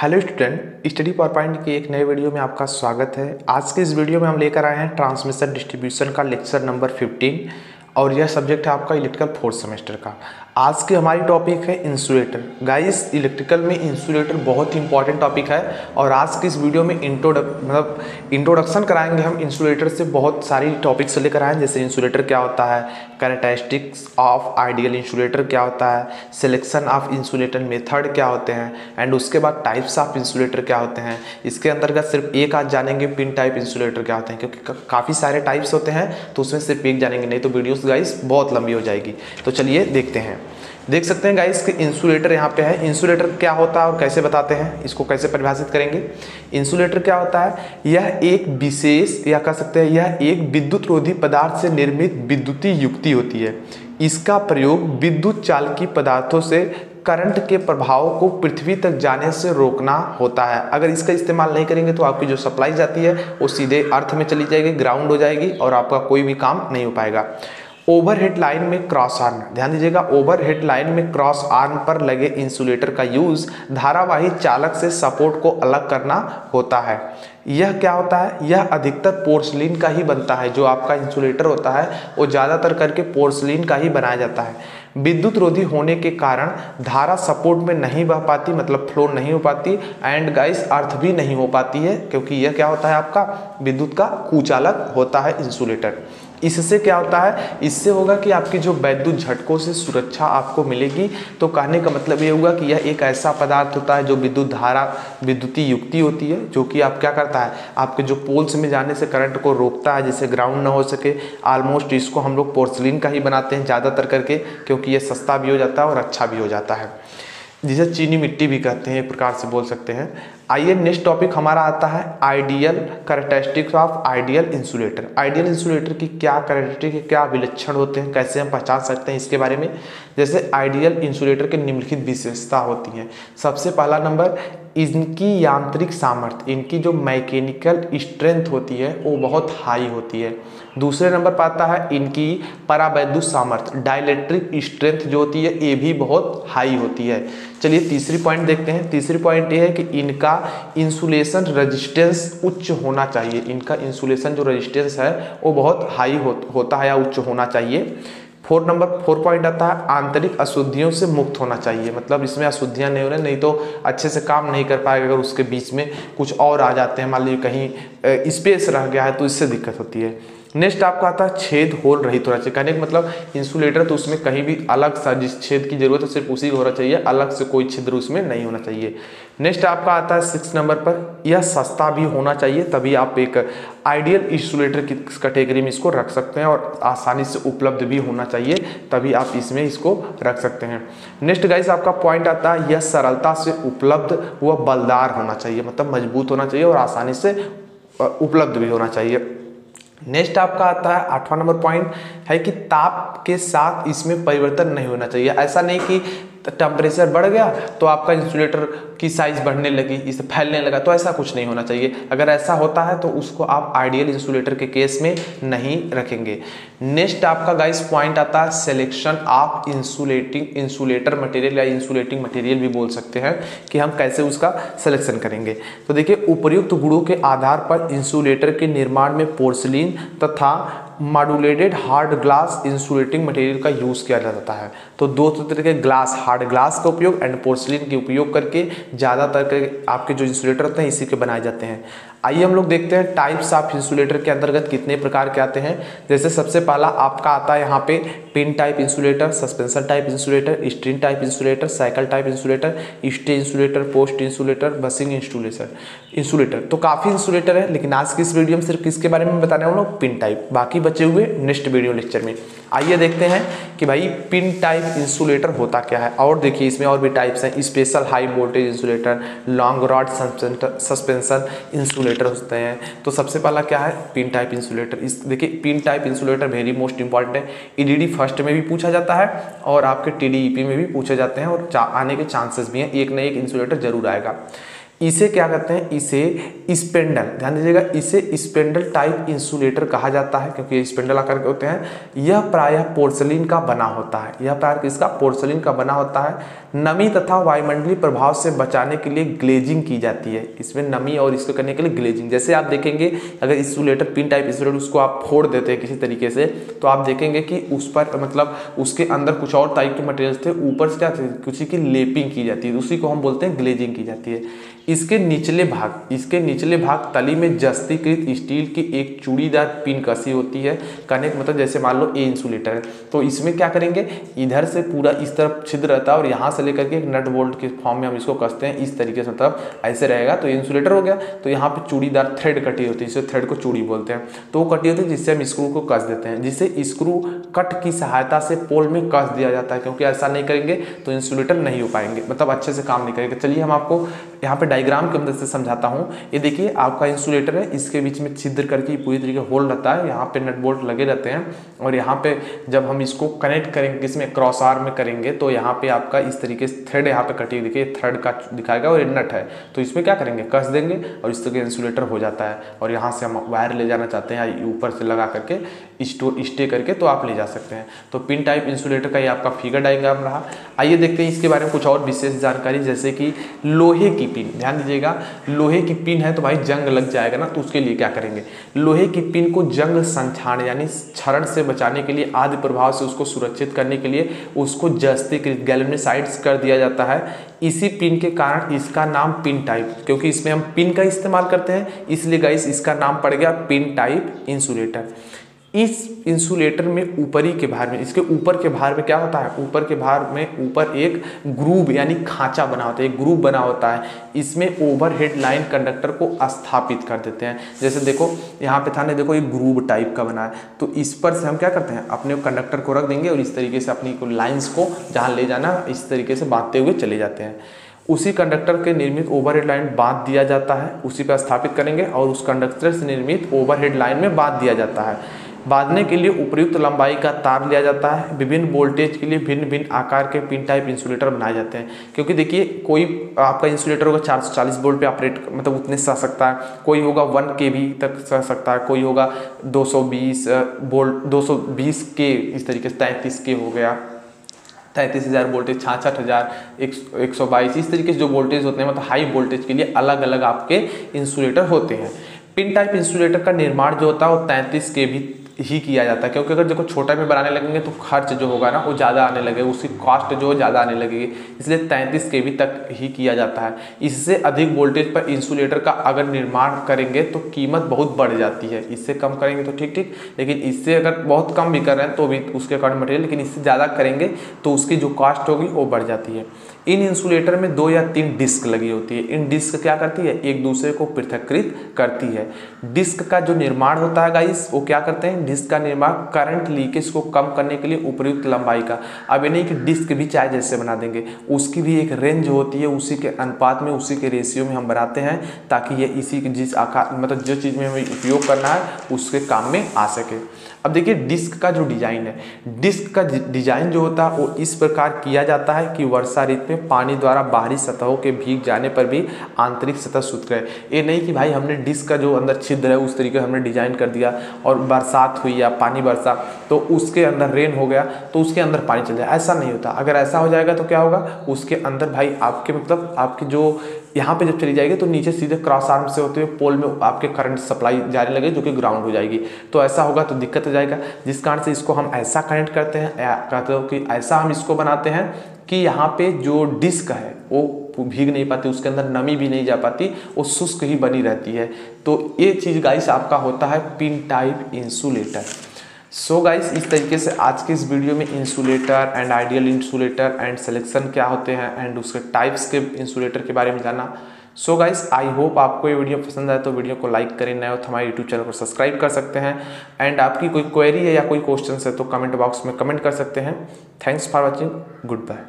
Hello student, study power point की एक नए वीडियो में आपका स्वागत है। आज के इस वीडियो में हम लेकर आए हैं ट्रांसमिशन डिस्ट्रीब्यूशन का लेक्चर नंबर 15 और यह सब्जेक्ट है आपका इलेक्ट्रिकल फोर्थ सेमेस्टर का। आज की हमारी टॉपिक है इंसुलेटर। गाइस, इलेक्ट्रिकल में इंसुलेटर बहुत ही इंपॉर्टेंट टॉपिक है और आज की इस वीडियो में इंट्रोडक्शन कराएंगे हम इंसुलेटर से। बहुत सारी टॉपिक्स लेकर आए हैं, जैसे इंसुलेटर क्या होता है, कैरेक्टरिस्टिक्स ऑफ आइडियल इंसुलेटर क्या होता है, सिलेक्शन ऑफ इंसुलेटर मेथड क्या होते हैं एंड उसके बाद टाइप्स ऑफ इंसुलेटर क्या होते हैं। इसके अंतर्गत सिर्फ एक आज जानेंगे पिन टाइप इंसुलेटर क्या होते हैं, क्योंकि काफ़ी सारे टाइप्स होते हैं तो उसमें सिर्फ एक जानेंगे, नहीं तो वीडियोस गाइस बहुत लंबी हो जाएगी। तो चलिए देखते हैं। देख सकते हैं गाइस कि इंसुलेटर यहाँ पे है। इंसुलेटर क्या होता है और कैसे बताते हैं, इसको कैसे परिभाषित करेंगे। इंसुलेटर क्या होता है, यह एक विशेष या कह सकते हैं यह एक विद्युत रोधी पदार्थ से निर्मित विद्युतीय युक्ति होती है। इसका प्रयोग विद्युत चालकी पदार्थों से करंट के प्रभाव को पृथ्वी तक जाने से रोकना होता है। अगर इसका इस्तेमाल नहीं करेंगे तो आपकी जो सप्लाई जाती है वो सीधे अर्थ में चली जाएगी, ग्राउंड हो जाएगी और आपका कोई भी काम नहीं हो पाएगा। ओवरहेड लाइन में क्रॉस आर्म, ध्यान दीजिएगा, ओवरहेड लाइन में क्रॉस आर्म पर लगे इंसुलेटर का यूज धारावाही चालक से सपोर्ट को अलग करना होता है। यह क्या होता है, यह अधिकतर पोर्सलिन का ही बनता है। जो आपका इंसुलेटर होता है वो ज़्यादातर करके पोर्सलिन का ही बनाया जाता है। विद्युत रोधी होने के कारण धारा सपोर्ट में नहीं बह पाती, मतलब फ्लो नहीं हो पाती एंड गाइस अर्थ भी नहीं हो पाती है, क्योंकि यह क्या होता है आपका विद्युत का कुचालक होता है इंसुलेटर। इससे क्या होता है, इससे होगा कि आपकी जो वैद्युत झटकों से सुरक्षा आपको मिलेगी। तो कहने का मतलब ये होगा कि यह एक ऐसा पदार्थ होता है जो विद्युत धारा विद्युतीय युक्ति होती है, जो कि आप क्या करता है, आपके जो पोल्स में जाने से करंट को रोकता है, जिससे ग्राउंड ना हो सके। ऑलमोस्ट इसको हम लोग पोर्सलिन का ही बनाते हैं ज़्यादातर करके, क्योंकि ये सस्ता भी हो जाता है और अच्छा भी हो जाता है, जिसे चीनी मिट्टी भी कहते हैं, एक प्रकार से बोल सकते हैं। आइए नेक्स्ट टॉपिक हमारा आता है ideal characteristics of ideal insulator. Ideal insulator की क्या कैरेक्टरिस्टिक है, क्या विलक्षण होते हैं, कैसे हम पहचान सकते हैं, इसके बारे में। जैसे आइडियल इंसुलेटर के निम्नलिखित विशेषता होती हैं। सबसे पहला नंबर, इनकी यांत्रिक सामर्थ्य, इनकी जो मैकेनिकल स्ट्रेंथ होती है वो बहुत हाई होती है। दूसरे नंबर पर आता है इनकी परावैद्युत सामर्थ्य, डाइलेक्ट्रिक स्ट्रेंथ जो होती है ये भी बहुत हाई होती है। चलिए तीसरी पॉइंट देखते हैं। तीसरी पॉइंट ये है कि इनका इंसुलेशन रेजिस्टेंस उच्च होना चाहिए। इनका इंसुलेशन जो रेजिस्टेंस है वो बहुत हाई होता है या उच्च होना चाहिए। 4 पॉइंट आता है आंतरिक अशुद्धियों से मुक्त होना चाहिए, मतलब इसमें अशुद्धियां नहीं हो रही, नहीं तो अच्छे से काम नहीं कर पाएगा। अगर उसके बीच में कुछ और आ जाते हैं, मान लीजिए कहीं स्पेस रह गया है तो इससे दिक्कत होती है। नेक्स्ट आपका आता है छेद होल रहित होना चाहिए। कहने का मतलब इंसुलेटर तो उसमें कहीं भी अलग सा जिस छेद की जरूरत है सिर्फ उसी को होना चाहिए, अलग से कोई छिद्र उसमें नहीं होना चाहिए। नेक्स्ट आपका आता है 6 नंबर पर, यह सस्ता भी होना चाहिए, तभी आप एक आइडियल इंसुलेटर की कैटेगरी में इसको रख सकते हैं, और आसानी से उपलब्ध भी होना चाहिए, तभी आप इसमें इसको रख सकते हैं। नेक्स्ट गाइस आपका पॉइंट आता है यह सरलता से उपलब्ध व बलदार होना चाहिए, मतलब मजबूत होना चाहिए और आसानी से उपलब्ध भी होना चाहिए। नेक्स्ट आपका आता है 8वां नंबर पॉइंट है कि ताप के साथ इसमें परिवर्तन नहीं होना चाहिए। ऐसा नहीं कि टेम्परेचर बढ़ गया तो आपका इंसुलेटर की साइज बढ़ने लगी, इसे फैलने लगा, तो ऐसा कुछ नहीं होना चाहिए। अगर ऐसा होता है तो उसको आप आइडियल इंसुलेटर के केस में नहीं रखेंगे। नेक्स्ट आपका गाइस पॉइंट आता है सिलेक्शन ऑफ इंसुलेटर मटेरियल या इंसुलेटिंग मटेरियल भी बोल सकते हैं, कि हम कैसे उसका सिलेक्शन करेंगे। तो देखिए, उपर्युक्त गुणों के आधार पर इंसुलेटर के निर्माण में पोर्सिलीन तथा modulated hard glass insulating material का यूज किया जाता है। तो दो तरह के ग्लास, हार्ड ग्लास का उपयोग एंड पोर्सिलीन के उपयोग करके ज़्यादातर के आपके जो इंसुलेटर होते हैं इसी के बनाए जाते हैं। आइए हम लोग देखते हैं टाइप्स ऑफ इंसुलेटर के अंतर्गत कितने प्रकार के आते हैं। जैसे सबसे पहला आपका आता है यहाँ पे pin type insulator, suspension type insulator, string type insulator, cycle type insulator, stay insulator, post insulator, busing insulator. तो काफ़ी इंसुलेटर है, लेकिन आज की इस वीडियो में सिर्फ किसके बारे में बताने वाला हूँ, पिन टाइप। बाकी बचे हुए नेक्स्ट वीडियो लेक्चर में। आइए देखते हैं कि भाई पिन टाइप इंसुलेटर होता क्या है। और देखिए इसमें और भी टाइप्स हैं, special high voltage insulator, long rod suspension insulator होते हैं। तो सबसे पहला क्या है, पिन टाइप इंसुलेटर। इस देखिए pin type insulator very most important है। ईडीडी फर्स्ट में भी पूछा जाता है और आपके टीडीईपी में भी पूछे जाते हैं, और आने के चांसेस भी हैं, एक न एक इंसुलेटर जरूर आएगा। इसे क्या कहते हैं, इसे स्पेंडल, ध्यान दीजिएगा, इसे स्पेंडल टाइप इंसुलेटर कहा जाता है क्योंकि ये स्पेंडल आकार के होते हैं। यह प्रायः पोर्सलिन का बना होता है, यह प्रायः किसका, पोर्सलिन का बना होता है। नमी तथा वायुमंडलीय प्रभाव से बचाने के लिए ग्लेजिंग की जाती है, इसमें नमी और इसको करने के लिए ग्लेजिंग। जैसे आप देखेंगे अगर इंसुलेटर, पिन टाइप इंसुलेटर, उसको आप फोड़ देते हैं किसी तरीके से, तो आप देखेंगे कि उस पर मतलब उसके अंदर कुछ और टाइप के मटेरियल्स थे, ऊपर से क्या किसी की लेपिंग की जाती है, उसी को हम बोलते हैं ग्लेजिंग की जाती है। इसके निचले भाग तली में जस्तीकृत स्टील की एक चूड़ीदार पिन कसी होती है। कनेक्ट मतलब जैसे मान लो ये इंसुलेटर है, तो इसमें क्या करेंगे, इधर से पूरा इस तरफ छिद्र रहता है और यहाँ से लेकर के एक नट बोल्ट के फॉर्म में हम इसको कसते हैं इस तरीके से, मतलब ऐसे रहेगा तो ये इंसुलेटर हो गया। तो यहाँ पे चूड़ीदार थ्रेड कटी होती है, इसे थ्रेड को चूड़ी बोलते हैं, तो वो कटी होती है जिससे हम स्क्रू को कस देते हैं, जिसे स्क्रू कट की सहायता से पोल में कस दिया जाता है, क्योंकि ऐसा नहीं करेंगे तो इंसुलेटर नहीं हो पाएंगे, मतलब अच्छे से काम नहीं करेंगे। चलिए हम आपको यहाँ पे डायग्राम की मदद से समझाता हूँ। ये देखिए आपका इंसुलेटर है, इसके बीच में छिद्र करके पूरी तरीके होल रहता है, यहाँ पे नट बोल्ट लगे रहते हैं, और यहाँ पे जब हम इसको कनेक्ट करेंगे, इसमें क्रॉस आर्म में करेंगे, तो यहाँ पे आपका इस तरीके से थ्रेड यहाँ पे कटी, देखिए थ्रेड का दिखाएगा और ये नट है, तो इसमें क्या करेंगे, कस देंगे और इस तरह इंसुलेटर हो जाता है। और यहाँ से हम वायर ले जाना चाहते हैं ऊपर से लगा करके स्टे करके, तो आप ले जा सकते हैं। तो पिन टाइप इंसुलेटर का ये आपका फिगर डायग्राम रहा। आइए देखते हैं इसके बारे में कुछ और विशेष जानकारी, जैसे कि लोहे की पिन, ध्यान दीजिएगा, लोहे की पिन है तो भाई जंग लग जाएगा ना, तो उसके लिए क्या करेंगे, लोहे की पिन को जंग संक्षारण यानी क्षरण से बचाने के लिए, आदि प्रभाव से उसको सुरक्षित करने के लिए उसको जस्तीकृत गैल्वेनाइज्ड कर दिया जाता है। इसी पिन के कारण इसका नाम पिन टाइप, क्योंकि इसमें हम पिन का इस्तेमाल करते हैं, इसलिए गाइस इसका नाम पड़ गया पिन टाइप इंसुलेटर। इस इंसुलेटर में ऊपरी के भार में, इसके ऊपर के भार में क्या होता है, ऊपर के भार में ऊपर एक ग्रूव यानी खांचा बना होता है, एक ग्रूव बना होता है, इसमें ओवरहेड लाइन कंडक्टर को स्थापित कर देते हैं। जैसे देखो यहाँ पे था ना, देखो एक ग्रूव टाइप का बना है, तो इस पर से हम क्या करते हैं, अपने कंडक्टर को रख देंगे और इस तरीके से अपनी लाइन्स को जहाँ ले जाना इस तरीके से बांधते हुए चले जाते हैं। उसी कंडक्टर के निर्मित ओवरहेड लाइन बांध दिया जाता है, उसी पर स्थापित करेंगे और उस कंडक्टर से निर्मित ओवरहेड लाइन में बांध दिया जाता है। बांधने के लिए उपयुक्त लंबाई का तार लिया जाता है। विभिन्न वोल्टेज के लिए भिन्न भिन्न आकार के पिन टाइप इंसुलेटर बनाए जाते हैं, क्योंकि देखिए कोई आपका इंसुलेटर होगा 440 वोल्ट पे ऑपरेट मतलब उतने सह सकता है, कोई होगा 1 kV तक सह सकता है, कोई होगा 220 वोल्ट 220 के, इस तरीके से 33 के हो गया, 33,000 वोल्टेज, 66,000, 122, इस तरीके से जो वोल्टेज होते हैं मतलब हाई वोल्टेज के लिए अलग अलग आपके इंसुलेटर होते हैं। पिन टाइप इंसुलेटर का निर्माण जो होता है वो 33 kV ही किया जाता है, क्योंकि अगर देखो छोटा में बनाने लगेंगे तो खर्च जो होगा ना वो ज़्यादा आने लगेगा, उसकी कॉस्ट जो ज़्यादा आने लगेगी, इसलिए 33 kV तक ही किया जाता है। इससे अधिक वोल्टेज पर इंसुलेटर का अगर निर्माण करेंगे तो कीमत बहुत बढ़ जाती है, इससे कम करेंगे तो ठीक, लेकिन इससे अगर बहुत कम भी कर रहे हैं तो भी उसके अकॉर्डिंग मटेरियल, लेकिन इससे ज़्यादा करेंगे तो उसकी जो कॉस्ट होगी वो बढ़ जाती है। इन इंसुलेटर में 2 या 3 डिस्क लगी होती है। इन डिस्क क्या करती है, एक दूसरे को पृथक्कृत करती है। डिस्क का जो निर्माण होता है गाइस वो क्या करते हैं, डिस्क का निर्माण करंट लीकेज को कम करने के लिए उपयुक्त लंबाई का, अब ये नहीं कि डिस्क भी चाहे जैसे बना देंगे, उसकी भी एक रेंज होती है, उसी के अनुपात में उसी के रेशियो में हम बनाते हैं ताकि ये इसी के जिस आकार मतलब जो चीज़ में हमें उपयोग करना है उसके काम में आ सके। अब देखिए डिस्क का जो डिजाइन है, डिस्क का डिजाइन जो होता है वो इस प्रकार किया जाता है कि वर्षा ऋतु में पानी द्वारा बाहरी सतहों के भीग जाने पर भी आंतरिक सतह सूख रहे। ये नहीं कि भाई हमने डिस्क का जो अंदर छिद्र है उस तरीके हमने डिजाइन कर दिया और बरसात हुई या पानी बरसा तो उसके अंदर रेन हो गया तो उसके अंदर पानी चल जाए, ऐसा नहीं होता। अगर ऐसा हो जाएगा तो क्या होगा, उसके अंदर भाई आपके मतलब आपकी जो यहाँ पे जब चली जाएगी तो नीचे सीधे क्रॉस आर्म से होते हुए पोल में आपके करंट सप्लाई जाने लगे जो कि ग्राउंड हो जाएगी, तो ऐसा होगा तो दिक्कत हो जाएगा। जिस कारण से इसको हम ऐसा कनेक्ट करते हैं, कहते हो कि ऐसा हम इसको बनाते हैं कि यहाँ पे जो डिस्क है वो भीग नहीं पाती, उसके अंदर नमी भी नहीं जा पाती, वो शुष्क ही बनी रहती है। तो ये चीज़ गाइस आपका होता है pin type insulator. So guys इस तरीके से आज के इस वीडियो में insulator and ideal insulator and selection क्या होते हैं एंड उसके टाइप्स के इंसुलेटर के बारे में जाना। सो गाइस आई होप आपको ये वीडियो पसंद आए तो वीडियो को लाइक करें, नए हो तो हमारे यूट्यूब चैनल को सब्सक्राइब कर सकते हैं एंड आपकी कोई क्वेरी है या कोई क्वेश्चन है तो कमेंट बॉक्स में कमेंट कर सकते हैं। Thanks for watching, good bye.